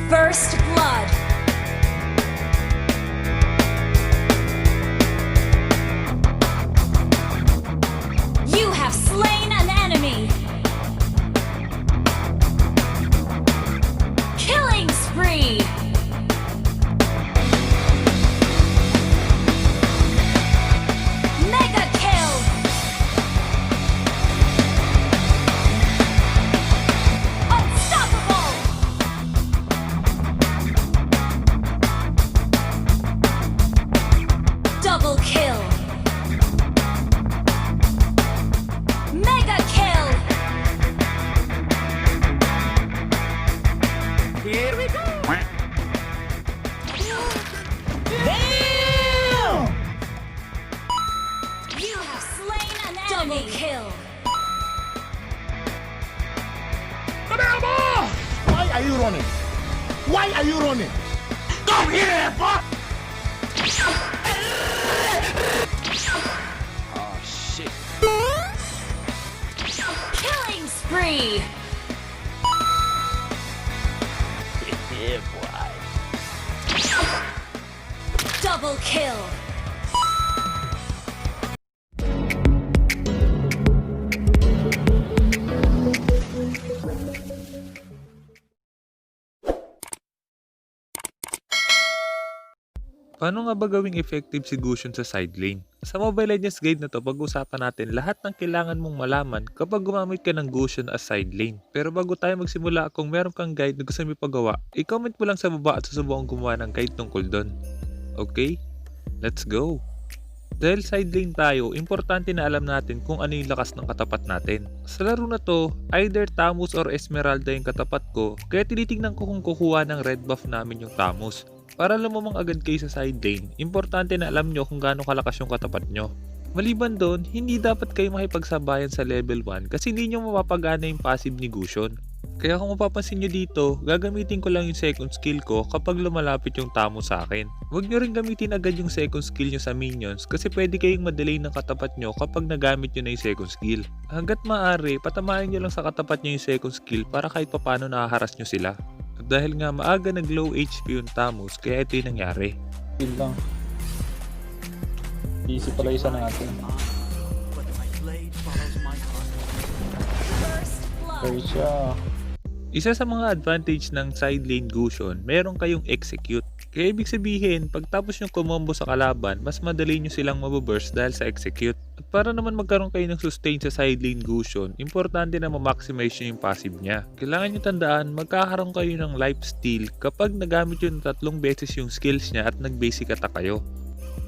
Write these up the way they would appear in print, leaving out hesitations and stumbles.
First blood. You have slain an enemy. Killing spree. Mega kill. Unstoppable. Double kill. Mega kill. Here we go! Damn! You have slain an enemy. Double kill. Why are you running? Why are you running? Come here, fuck! Oh shit. Killing spree. Yeah, boy. Double kill. Paano nga ba gawing effective si Gusion sa side lane? Sa Mobile Legends guide na to, pag-usapan natin lahat ng kailangan mong malaman kapag gumamit ka ng Gusion as side lane. Pero bago tayo magsimula, kung meron kang guide na gusto mo ipagawa, i-comment mo lang sa baba at susubukan gumawa ng guide tungkol doon. Okay? Let's go! Dahil side lane tayo, importante na alam natin kung ano yung lakas ng katapat natin. Sa laro na to, either Tamus or Esmeralda yung katapat ko, kaya tinitingnan ko kung kukuha ng red buff namin yung Tamus. Para lumamang agad kayo sa side lane, importante na alam nyo kung gaano kalakas yung katapat nyo. Maliban doon, hindi dapat kayo makipagsabayan sa level 1 kasi hindi nyo mapapagana yung passive ni Gusion. Kaya kung mapapansin nyo dito, gagamitin ko lang yung second skill ko kapag lumalapit yung tamo sa akin. Huwag nyo rin gamitin agad yung second skill nyo sa minions kasi pwede kayong madelay ng katapat nyo kapag nagamit nyo na yung second skill. Hanggat maaari, patamahin nyo lang sa katapat nyo yung second skill para kahit papano nakaharas nyo sila. At dahil nga maaga nag-low HP yung Tamus, kaya ito yung nangyari. Kill lang. Easy pala isa natin. First blood. Okay siya. Isa sa mga advantage ng Side Lane Gusion, meron kayong execute. Kaya ibig sabihin, pagtapos yung kumombo sa kalaban, mas madali nyo silang mababurst dahil sa execute. At para naman magkaroon kayo ng sustain sa Side Lane Gusion, importante na ma-maximize nyo yung passive niya. Kailangan nyo tandaan, magkakaroon kayo ng life steal kapag nagamit yun 3 beses yung skills niya at nag-basic attack kayo.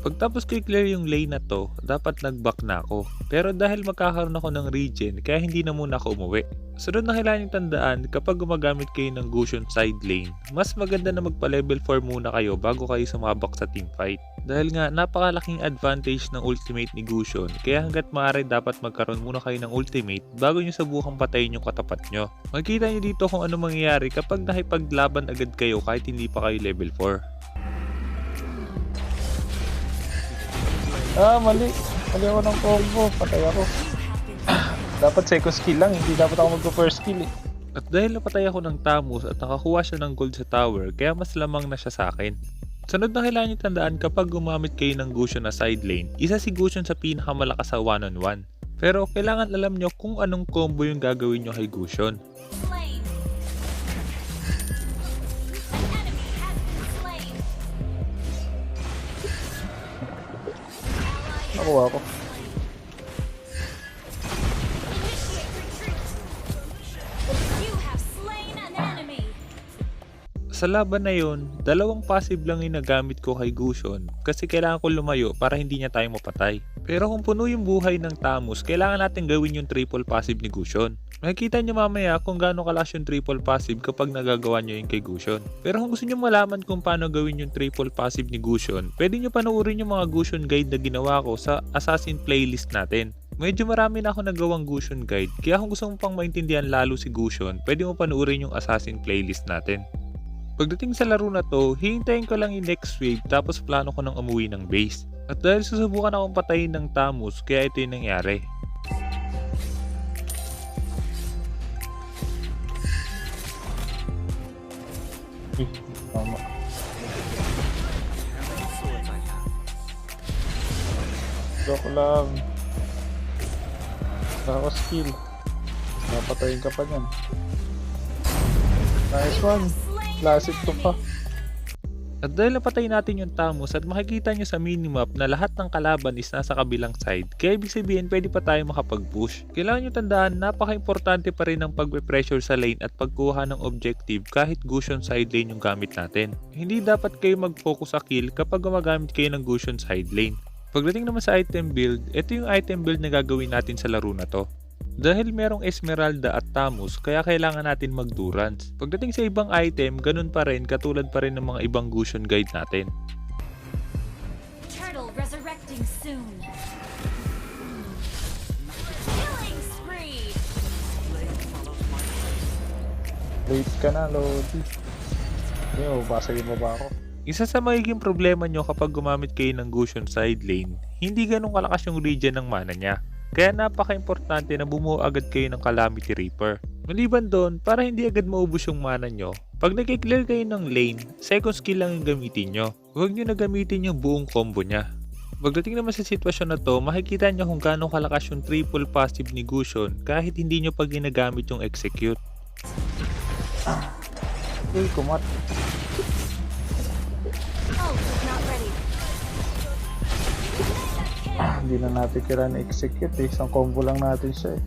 Pagtapos ko i-clear yung lane na to, dapat nag-back na ako. Pero dahil magkakaroon ako ng regen, kaya hindi na muna ako umuwi. Sunod na kailangan yung tandaan, kapag gumagamit kayo ng Gusion side lane, mas maganda na magpa level 4 muna kayo bago kayo sumabak sa teamfight. Dahil nga napakalaking advantage ng ultimate ni Gusion, kaya hanggat maaari dapat magkaroon muna kayo ng ultimate bago nyo subukang patayin yung katapat nyo. Makikita nyo dito kung ano mangyayari kapag nakipaglaban agad kayo kahit hindi pa kayo level 4. Mali. Mali ako ng combo. Patay ako. Dapat second skill lang. Hindi dapat ako mag-first skill eh. At dahil napatay ako ng Tamus at nakakuha siya ng gold sa tower, kaya mas lamang na siya sa akin. Sunod na kailangan nyo tandaan kapag gumamit kayo ng Gusion na side lane, isa si Gusion sa pinakamalakas sa 1-on-1. Pero kailangan alam nyo kung anong combo yung gagawin nyo kay Gusion. Slain. An enemy has been slain. Nakuha ako. You have slain an enemy. Sa laban na yon, 2 passive lang yung nagamit ko kay Gusion kasi kailangan ko lumayo para hindi niya tayo mapatay. Pero kung puno yung buhay ng Tamus, kailangan natin gawin yung triple passive ni Gusion. Makikita nyo mamaya kung gaano kalakas yung triple passive kapag nagagawa nyo yung kay Gusion. Pero kung gusto nyo malaman kung paano gawin yung triple passive ni Gusion, pwede nyo panoorin yung mga Gusion guide na ginawa ko sa Assassin playlist natin. Medyo marami na ako nagawang Gusion guide, kaya kung gusto mo pang maintindihan lalo si Gusion, pwede mo panoorin yung Assassin playlist natin. Pagdating sa laro na to, hihintayin ko lang yung next wave tapos plano ko nang umuwi ng base. At dahil susubukan akong patayin ng Tamus, kaya ito yung nangyari. Tama. Joke lang. Ako skill. Napatayin ka pa niyan. Nice one. Classic to pa. At dahil napatay natin yung Thamus at makikita nyo sa minimap na lahat ng kalaban is nasa kabilang side, kaya ibig sabihin pwede pa tayo makapag-push. Kailangan nyo tandaan, napaka-importante pa rin ng pagpe-pressure sa lane at pagkuha ng objective kahit Gusion side lane yung gamit natin. Hindi dapat kayo mag-focus sa kill kapag gumagamit kayo ng Gusion side lane. Pagdating naman sa item build, ito yung item build na gagawin natin sa laro na to. Dahil merong Esmeralda at Thamus, kaya kailangan natin mag-Durance. Pagdating sa ibang item, ganun pa rin, katulad pa rin ng mga ibang Gusion guide natin. Turtle resurrecting soon. Killing spree. Late ka na, Lodi. Yo, basagin mo ba ako? Isa sa magiging problema nyo kapag gumamit kayo ng Gusion side lane, hindi ganun kalakas yung regen ng mana niya. Kaya napaka-importante na bumuo agad kayo ng Calamity Reaper. Maliban doon, para hindi agad maubos yung mana nyo, pag nag-clear kayo ng lane, second skill lang yung gamitin nyo. Huwag nyo na gamitin yung buong combo niya. Pagdating naman sa sitwasyon na to, makikita nyo kung gaano kalakas yung triple passive ni Gusion kahit hindi nyo pa ginagamit yung execute. Uy, kumat. Oh, it's not ready. Hindi na natin kailangan execute eh. Isang combo lang natin siya eh.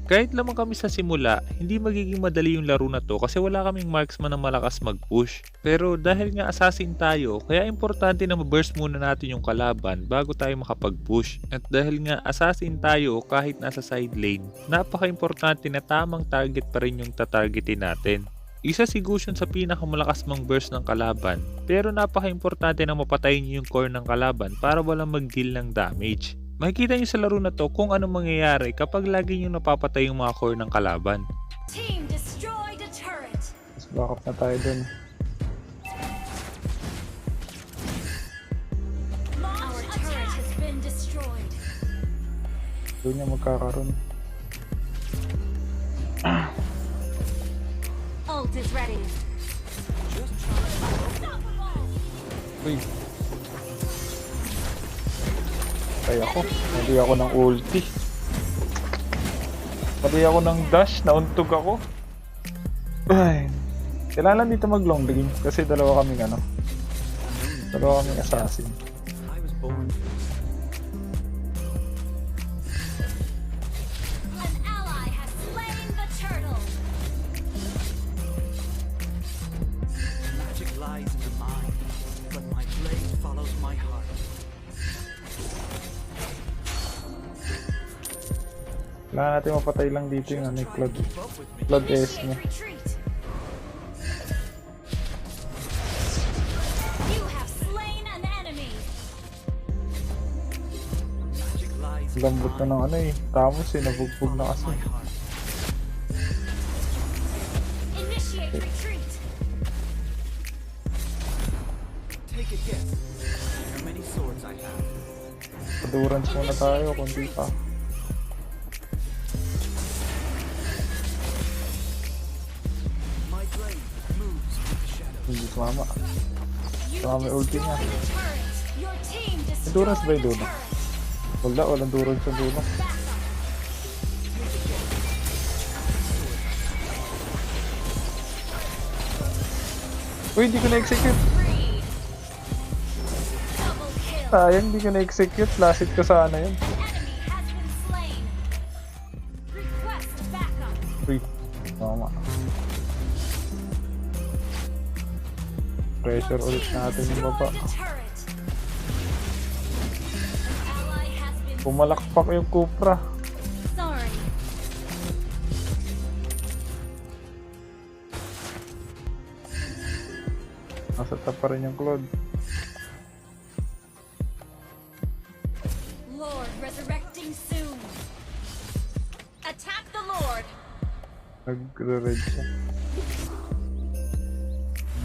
Kahit lamang kami sa simula, hindi magiging madali yung laro na to kasi wala kaming marksman na malakas mag-push. Pero dahil nga assassin tayo, kaya importante na ma-burst muna natin yung kalaban bago tayo makapag-push. At dahil nga assassin tayo kahit nasa side lane, napaka-importante na tamang target pa rin yung tatargetin natin. Isa si Gusion sa pinakamalakas mang burst ng kalaban, pero napaka-importante na mapatayin niyo yung core ng kalaban para walang mag-deal ng damage. Makikita niyo sa laro na to kung anong mangyayari kapag lagi niyo napapatay yung mga core ng kalaban. Team destroyed a turret. Mas back up na tayo dun. Our turret has been destroyed. Doon niya magkakaroon. Ult is ready. Uy. Ay ako. Hindi ako ng ulti. Pati ako ng dash. Nauntog ako. Ay. Kailangan dito mag long game. Kasi dalawa kaming ano. Dalawa kaming assassin. I was born. An ally has slain the turtle. Magic lies in the mind, but my blade follows my heart. Kailangan natin mapatay lang dito yung ano, Flood. Flood S niya. Retreat. You have slain an enemy. Magic lies in Lambot na ng ano eh. Thamus eh. Nabugbog na kasi. my heart. Initiate retreat. Take a guess. How many swords I have? Padurance muna tayo kung di pa. My blade moves with the shadow. Hindi sumama. You Tama, may ulti niya. destroyed a turret. Your team Endurance ba destroyed yung a dulo? turret. Wala, walang durance sa dulo. Uy, hindi ko na-execute. Three. Double kill. Sayang, hindi ko na-execute. Last hit ko sana yun. An enemy has been slain. Request backup. Uy, tama. Pressure ulit natin yung baba. Destroyed a turret. An ally has been Pumalakpak yung Cupra. sorry. Nasa top pa rin yung Claude. Lord resurrecting soon. Attack the Lord. Nagre-red siya.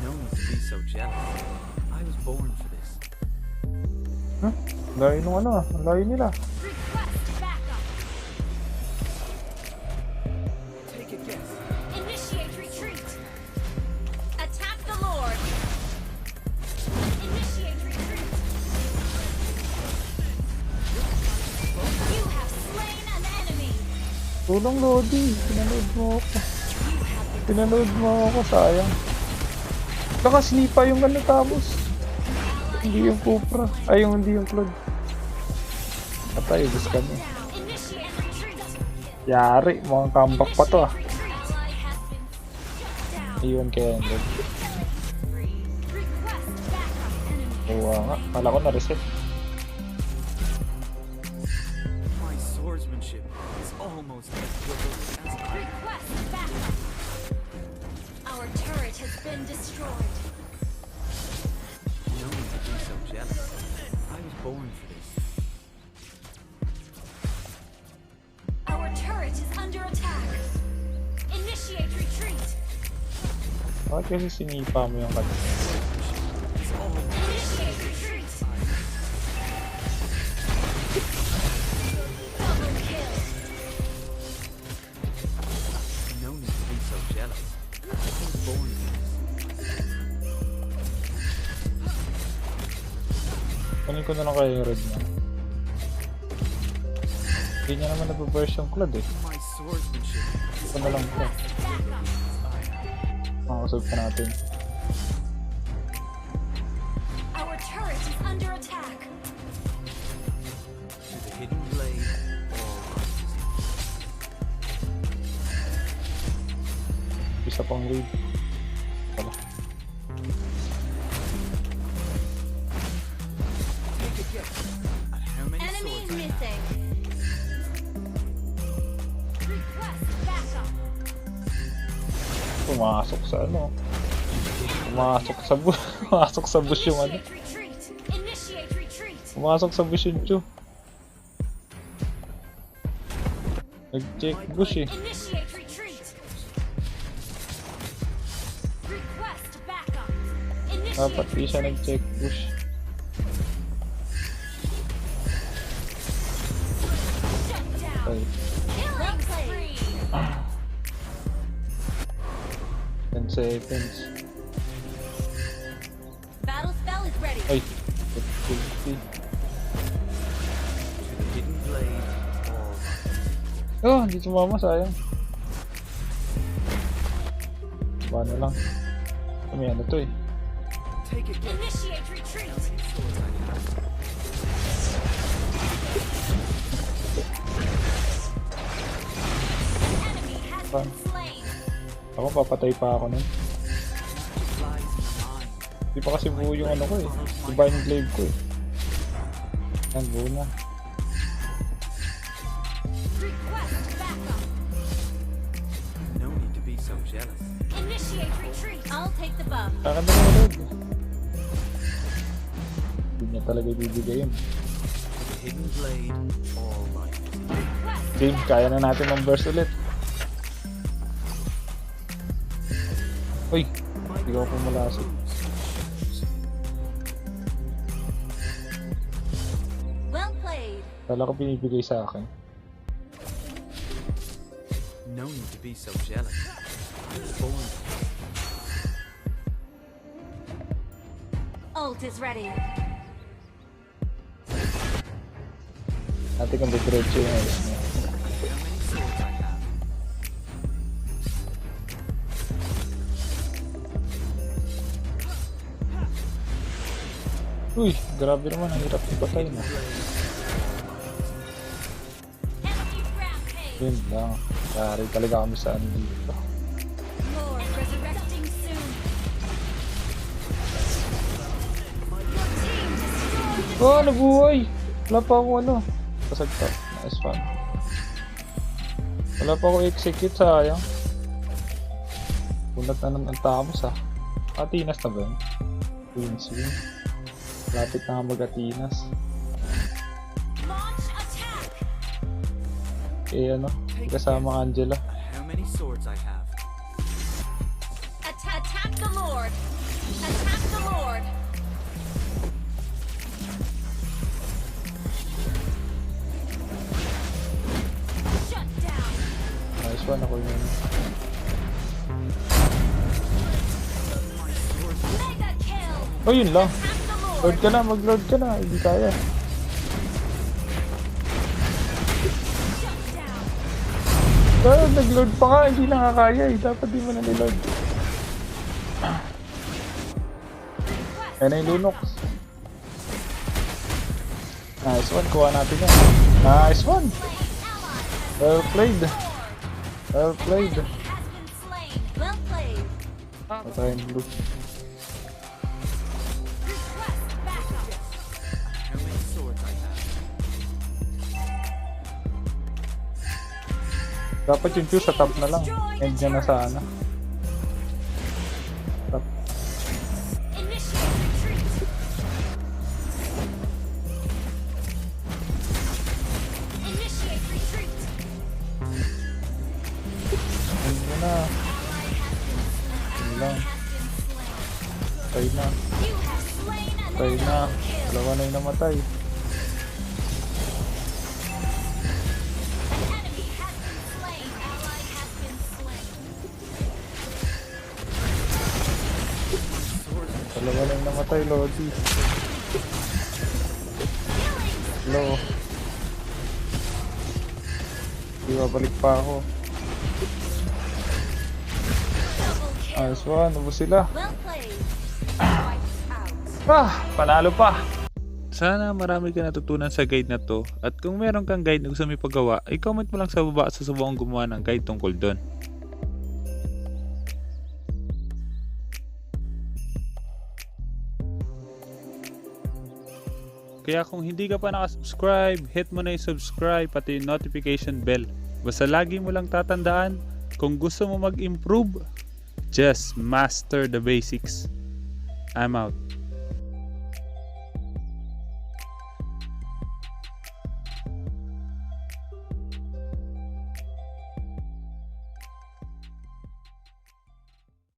No one to be so jealous. I was born for this. Huh? Layo nung ano ah. Ang layo nila. Request backup. Take a guess. Initiate retreat. Attack Tulong, Lodi. Pinanood mo ako. Pinanood mo ako, sayang. Nakaslipa yung ano tapos. Hindi yung Cupra. Ay, yung hindi yung Claude. Patay, ubus kami. Initiate retreat. Yari, mukhang comeback pa to ah. Ally has been shut down. Iwan kaya yung Lord. Request backup enemy. Oo nga, kala ko na-reset. My swordsmanship is almost as good as I. Request backup. Our turret has been destroyed. No need to be so jealous. I was born for this. Our turret is under attack. Initiate retreat. Bakit kasi sinipa mo yung kanina? It's almost Initiate retreat. Double kill. no need to be so jealous. I was born for this. Kunin ko na lang kayo yung red niya. Hindi niya naman nababurst yung Claude eh. My swordsmanship is Ito na lang ito. Backup. Makakasog pa natin. Our turret is under attack. to the hidden blade. All right. Isa pang wave. Wala. And how many Enemy swords I have? missing. Request backup. Pumasok sa ano. Pumasok sa bush. Pumasok sa bush yung ano. Initiate retreat. Initiate retreat. Pumasok sa bush yung Chu. Nag-check bush eh. Initiate retreat. Request backup. Dapat di Initiate siya retreat. nag-check bush. Shut down. Ay, Killing spree. 10 seconds. Battle spell is ready. Ay, 50. To the hidden blade. All right. Oh, hindi sumama, sayang. Ba na lang. Kami ano to eh. Take a guess. Initiate retreat. How many swords I have? Enemy has been slain. Ako papatay pa ako nun. Lies in the mind. Di pa kasi buo yung ano ko eh. Divine Glaive ko eh. Yan, buo na. Request backup. No need to be so jealous. Initiate retreat. I'll take the buff. Kakanda na ulit. Hindi niya talaga ibibigay yun. To the hidden blade. All right. Request Game, kaya na natin ng burst ulit. Uy, hindi ko pumalasok. well played. Kala ko binibigay sa akin. No need to be so jealous. I was born for this. Ult is ready. Natin kung diretso yung ayos niya. How many swords I have? Uy, grabe naman. Ang hirap ipatay na. Enemy rampage. Yun lang. Kari talaga kami sa ano dito. Lord resurrecting soon. Your team destroyed. Oh, nabuhay! Wala pa ako ano. Pasagtap. Nice one. Wala pa ako execute, sayang. Punat na ng Tamos ah. Atinas na ba yun? Queen's Wing. Lapit na nga mag-Atinas. Launch attack. Eh ano, kasama ang Angela. How many swords I have? Attack the Lord. Attack the Lord. Shut down. Nice one, ako yun. Mega kill. Oh, yun lang. Attack the Lord. Load ka na, mag-load ka na. Hindi kaya. Shut down. Nag-load pa nga, hindi nakakaya eh. Dapat di mo na niload. Ayan na yung Lunox. Nice one, kuha natin yan. Nice one! Well played. Well played. Has been slain. Well played. Patayin blue. Request backup. How many swords I have? Dapat yung Q sa top na lang. End niya na sana. Top. Initiate retreat. Initiate retreat. End niya na. End lang. Patay na. You have slain an Patay na. kill. Dalawa na yung namatay. An enemy has been slain. Ally has been slain. Dalawa na yung namatay, Lodi. Hello. Di babalik pa ako. Double kill. Nice one. Ubus sila. Well played. Wiped out. Ah! Panalo pa! Sana marami ka natutunan sa guide na to at kung meron kang guide na gusto mo ipagawa, i-comment mo lang sa baba at susubukan gumawa ng guide tungkol doon. Kaya kung hindi ka pa nakasubscribe, hit mo na yung subscribe pati yung notification bell. Basta lagi mo lang tatandaan, kung gusto mo mag-improve, just master the basics. I'm out.